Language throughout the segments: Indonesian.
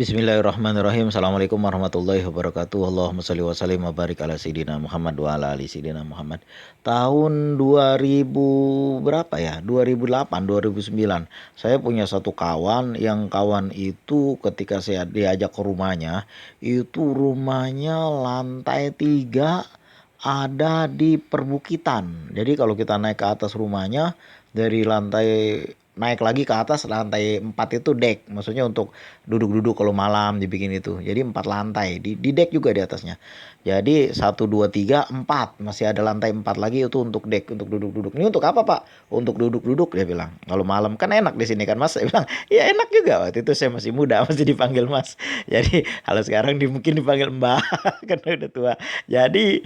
Bismillahirrahmanirrahim. Assalamualaikum warahmatullahi wabarakatuh. Allahumma sholli wa sallim wa barik ala sayyidina Muhammad wa ala ali sayyidina Muhammad. Tahun 2000 berapa ya? 2008, 2009. Saya punya satu kawan yang kawan itu ketika saya diajak ke rumahnya, itu rumahnya lantai 3 ada di perbukitan. Jadi kalau kita naik ke atas rumahnya dari lantai naik lagi ke atas lantai 4 itu deck. Maksudnya untuk duduk-duduk kalau malam dibikin itu. Jadi 4 lantai. Di deck juga di atasnya. Jadi 1, 2, 3, 4. Masih ada lantai 4 lagi itu untuk deck. Untuk duduk-duduk. Ini untuk apa pak? Untuk duduk-duduk dia bilang. Kalau malam kan enak di sini kan mas. Saya bilang ya enak juga. Waktu itu saya masih muda. Masih dipanggil mas. Jadi kalau sekarang mungkin dipanggil mbak. Karena udah tua. Jadi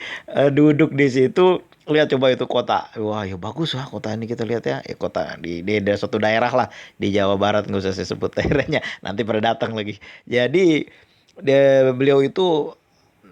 duduk di situ. Lihat coba itu kota. Wah ya bagus lah kota ini kita lihat ya. Kota di suatu daerah lah di Jawa Barat, nggak usah saya sebut daerahnya. Nanti pada datang lagi. Jadi beliau itu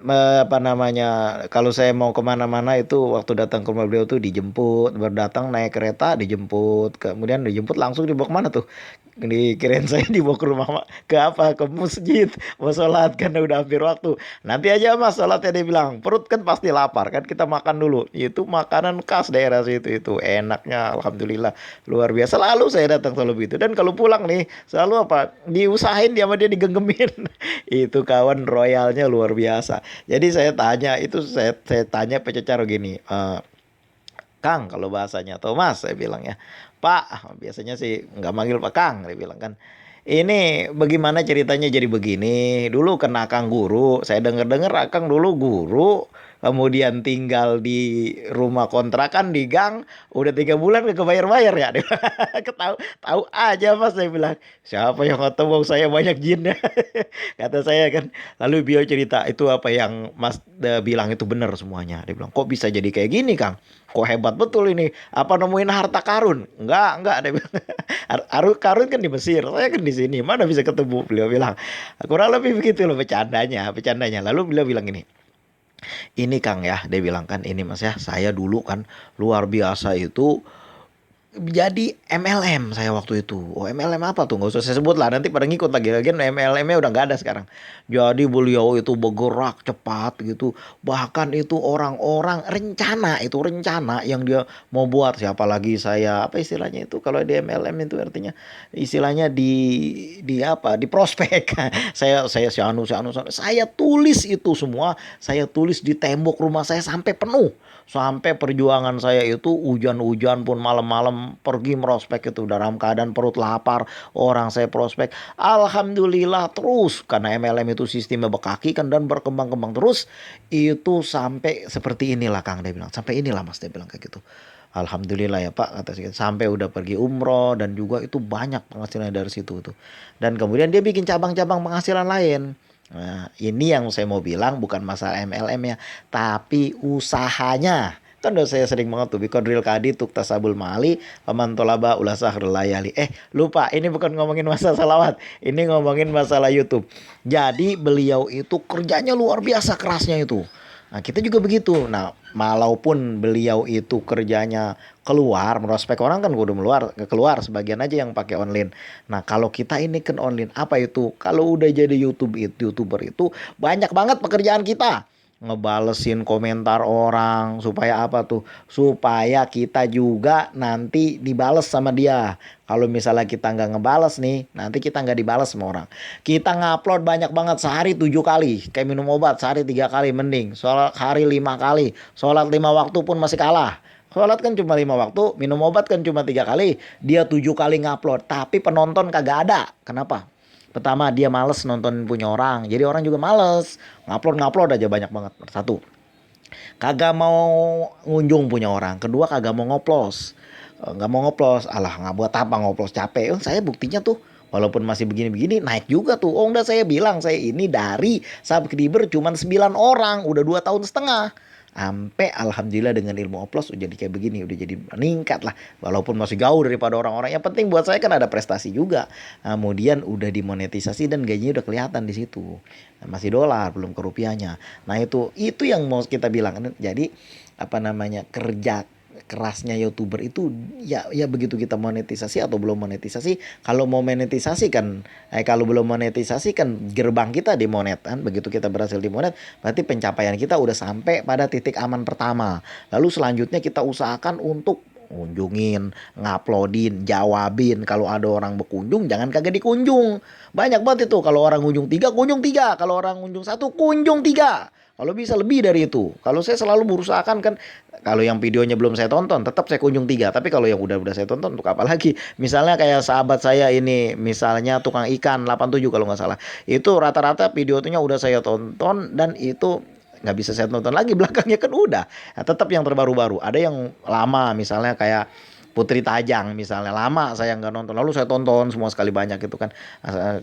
apa namanya, kalau saya mau kemana-mana itu waktu datang ke rumah beliau tuh dijemput, baru datang naik kereta dijemput, kemudian dijemput langsung dibawa kemana tuh, dikirain saya dibawa ke rumah ke apa, ke masjid mau sholat karena udah hampir waktu. Nanti aja mas sholatnya, dia bilang perut kan pasti lapar kan, kita makan dulu. Itu makanan khas daerah situ, itu enaknya alhamdulillah luar biasa. Lalu saya datang selalu begitu, dan kalau pulang nih selalu apa diusahain dia sama dia digenggemin. Itu kawan royalnya luar biasa. Jadi saya tanya itu, saya tanya pececar gini, Kang kalau bahasanya, Thomas saya bilang ya, Pak biasanya sih nggak manggil Pak Kang, dia bilang kan. Ini bagaimana ceritanya jadi begini? Dulu kena Akang guru, saya dengar-dengar Akang dulu guru, kemudian tinggal di rumah kontrakan di gang, udah 3 bulan gak kebayar-bayar ya? Dia ketahu tahu aja mas, saya bilang siapa yang ngotong saya banyak jinnya. Kata saya kan. Lalu beliau cerita itu apa yang mas bilang itu benar semuanya. Dia bilang kok bisa jadi kayak gini Kang? Kok hebat betul ini? Apa nemuin harta karun? Enggak, dia bilang. Karun kan di Mesir, saya kan di sini. Mana bisa ketemu? Beliau bilang. Kurang lebih begitu loh bercandanya. Lalu beliau bilang ini. Ini Kang ya, dia bilang kan ini Mas ya, saya dulu kan luar biasa itu jadi MLM saya waktu itu. Oh MLM apa tuh? Nggak usah saya sebut lah. Nanti pada ngikut lagi. Lagian MLM-nya udah nggak ada sekarang. Jadi beliau itu bergerak cepat gitu. Bahkan itu orang-orang rencana yang dia mau buat. Siapa lagi saya, apa istilahnya itu? Kalau di MLM itu artinya istilahnya di apa? Di prospek. Saya si anu. Saya tulis itu semua. Saya tulis di tembok rumah saya sampai penuh. Sampai perjuangan saya itu hujan-hujan pun malam-malam pergi merospek itu dalam keadaan perut lapar, orang saya prospek. Alhamdulillah terus karena MLM itu sistemnya bekaki kan dan berkembang-kembang terus, itu sampai seperti inilah Kang, dia bilang. Sampai inilah Mas, dia bilang kayak gitu. Alhamdulillah ya Pak kata saya, sampai udah pergi umroh dan juga itu banyak penghasilan dari situ tuh. Dan kemudian dia bikin cabang-cabang penghasilan lain. Nah, ini yang saya mau bilang bukan masalah MLM ya, tapi usahanya. Kan udah saya sering banget tuh bikodril kadi tuk tasabul mali paman tolaba ulah sahrul layali. Lupa, ini bukan ngomongin masalah salawat, ini ngomongin masalah YouTube. Jadi beliau itu kerjanya luar biasa kerasnya itu. Nah, kita juga begitu. Nah, walaupun beliau itu kerjanya keluar, merospek orang kan kudu keluar sebagian aja yang pakai online. Nah, kalau kita ini kan online, apa itu? Kalau udah jadi YouTuber itu banyak banget pekerjaan kita. Ngebalesin komentar orang supaya apa tuh? Supaya kita juga nanti dibales sama dia. Kalau misalnya kita nggak ngebales nih, nanti kita nggak dibales sama orang. Kita ngupload banyak banget sehari 7 kali. Kayak minum obat sehari 3 kali mending. Sholat hari 5 kali. Sholat 5 waktu pun masih kalah. Sholat kan cuma 5 waktu, minum obat kan cuma 3 kali. Dia 7 kali ngupload, tapi penonton kagak ada. Kenapa? Pertama dia males nonton punya orang, jadi orang juga males. Ngupload aja banyak banget. Satu, kagak mau ngunjung punya orang. Kedua, kagak mau ngoplos. Nggak mau ngoplos, alah nggak buat apa ngoplos, capek. Saya buktinya tuh walaupun masih begini-begini naik juga tuh. Oh udah saya bilang saya ini dari subscriber cuman 9 orang, udah 2 tahun setengah. Sampai alhamdulillah dengan ilmu oplos udah jadi kayak begini, udah jadi meningkat lah. Walaupun masih jauh daripada orang-orang. Yang penting buat saya kan ada prestasi juga. Kemudian udah dimonetisasi dan gajinya udah kelihatan di situ. Masih dolar, belum ke rupiahnya. Nah itu yang mau kita bilang. Jadi apa namanya, kerja kerasnya YouTuber itu ya begitu kita monetisasi atau belum monetisasi. Kalau mau monetisasi kan kalau belum monetisasi kan gerbang kita dimonet kan. Begitu kita berhasil dimonet berarti pencapaian kita udah sampai pada titik aman pertama. Lalu selanjutnya kita usahakan untuk kunjungin, nguploadin, jawabin. Kalau ada orang berkunjung jangan kagak dikunjung. Banyak banget itu kalau orang kunjung tiga, kalau orang kunjung satu kunjung tiga. Kalau bisa lebih dari itu. Kalau saya selalu berusahakan kan, kalau yang videonya belum saya tonton tetap saya kunjung tiga. Tapi kalau yang udah saya tonton untuk apa lagi? Misalnya kayak sahabat saya ini, misalnya tukang ikan 87 kalau nggak salah. Itu rata-rata videonya udah saya tonton dan itu nggak bisa saya tonton lagi belakangnya kan udah. Nah, tetap yang terbaru-baru. Ada yang lama misalnya kayak Putri Tajang misalnya lama saya nggak nonton lalu saya tonton semua sekali banyak itu kan.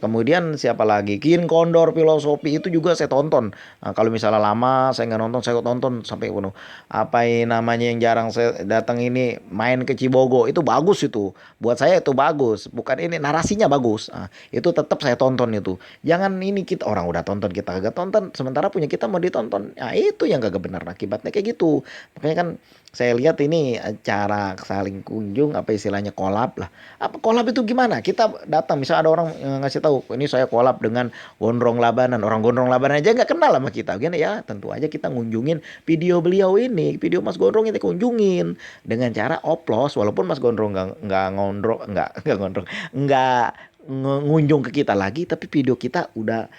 Kemudian siapa lagi Kin Kondor Filosofi itu juga saya tonton. Kalau misalnya lama saya nggak nonton saya tonton sampai penuh. Apa namanya yang jarang saya datang ini main ke Cibogo itu bagus itu buat saya itu bagus bukan ini narasinya bagus. Itu tetap saya tonton itu jangan ini kita orang udah tonton kita kagak tonton sementara punya kita mau ditonton itu yang kagak benar akibatnya kayak gitu makanya kan saya lihat ini cara saling kunjung apa istilahnya kolab lah. Apa kolab itu gimana? Kita datang misal ada orang ngasih tahu ini saya kolab dengan Gondrong Labanan. Orang Gondrong Labanan aja nggak kenal sama kita. Gini ya tentu aja kita ngunjungin video beliau ini, video Mas Gondrong ini kunjungin dengan cara oplos walaupun Mas Gondrong nggak ngondrong nggak gondrong nggak ngunjung ke kita lagi tapi video kita udah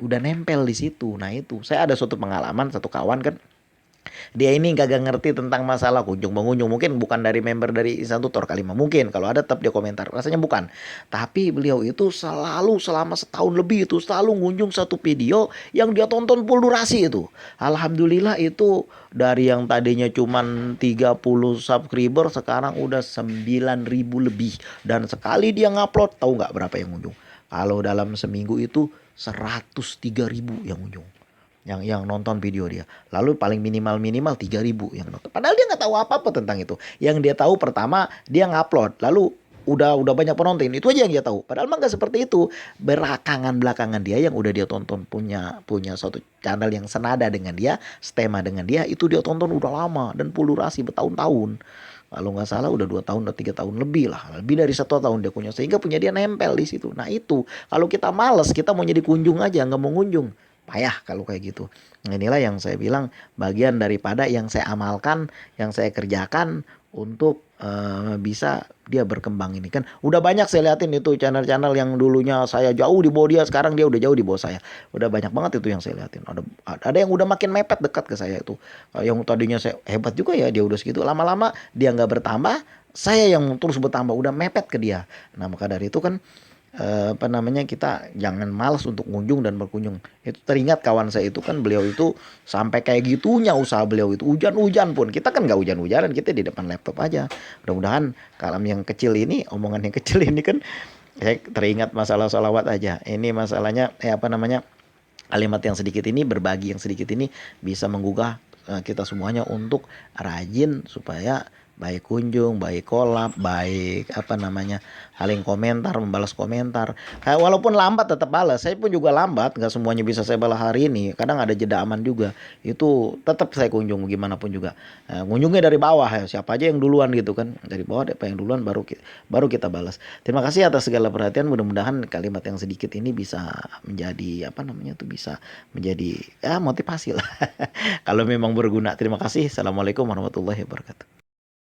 nempel di situ. Nah itu saya ada suatu pengalaman satu kawan kan dia ini kagak ngerti tentang masalah kunjung mengunjung mungkin bukan dari member dari Insan Tutor kali mah mungkin kalau ada tetap dia komentar rasanya bukan tapi beliau itu selalu selama setahun lebih itu selalu ngunjung satu video yang dia tonton full durasi itu alhamdulillah itu dari yang tadinya cuman 30 subscriber sekarang udah 9.000 lebih dan sekali dia ngupload tahu nggak berapa yang ngunjung kalau dalam seminggu itu 103.000 yang ngunjung yang nonton video dia. Lalu paling minimal 3.000 yang nonton. Padahal dia nggak tahu apa-apa tentang itu. Yang dia tahu pertama dia ngupload, lalu udah banyak penonton. Itu aja yang dia tahu. Padahal mah nggak seperti itu. Belakangan dia yang udah dia tonton punya suatu channel yang senada dengan dia, setema dengan dia, itu dia tonton udah lama dan full durasi bertahun-tahun. Kalau nggak salah udah 2 tahun atau 3 tahun lebih lah, lebih dari 1 tahun dia punya, sehingga punya dia nempel di situ. Nah itu, kalau kita males, kita mau jadi kunjung aja, nggak mau ngunjung, payah kalau kayak gitu. Nah, inilah yang saya bilang bagian daripada yang saya amalkan, yang saya kerjakan untuk bisa dia berkembang ini kan. Udah banyak saya liatin itu channel-channel yang dulunya saya jauh di bawah dia, sekarang dia udah jauh di bawah saya. Udah banyak banget itu yang saya liatin. Ada yang udah makin mepet dekat ke saya itu. Yang tadinya saya hebat juga ya dia udah segitu. Lama-lama dia nggak bertambah, saya yang terus bertambah, udah mepet ke dia. Nah maka dari itu kan apa namanya kita jangan malas untuk kunjung dan berkunjung. Itu teringat kawan saya itu kan beliau itu sampai kayak gitunya usaha beliau itu hujan-hujan pun kita kan nggak hujan-hujanan kita di depan laptop aja. Mudah-mudahan kalau yang kecil ini omongan yang kecil ini kan saya teringat masalah sholawat aja. Ini masalahnya apa namanya kalimat yang sedikit ini berbagi yang sedikit ini bisa menggugah kita semuanya untuk rajin supaya baik kunjung, baik kolab, baik apa namanya saling komentar, membalas komentar. Kayak walaupun lambat tetap balas. Saya pun juga lambat, nggak semuanya bisa saya balas hari ini. Kadang ada jeda aman juga. Itu tetap saya kunjung gimana pun juga. Kunjungnya dari bawah ya. Siapa aja yang duluan gitu kan. Dari bawah apa yang duluan baru kita balas. Terima kasih atas segala perhatian. Mudah-mudahan kalimat yang sedikit ini bisa menjadi apa namanya tuh bisa menjadi motivasi lah. Kalau memang berguna. Terima kasih. Assalamualaikum warahmatullahi wabarakatuh.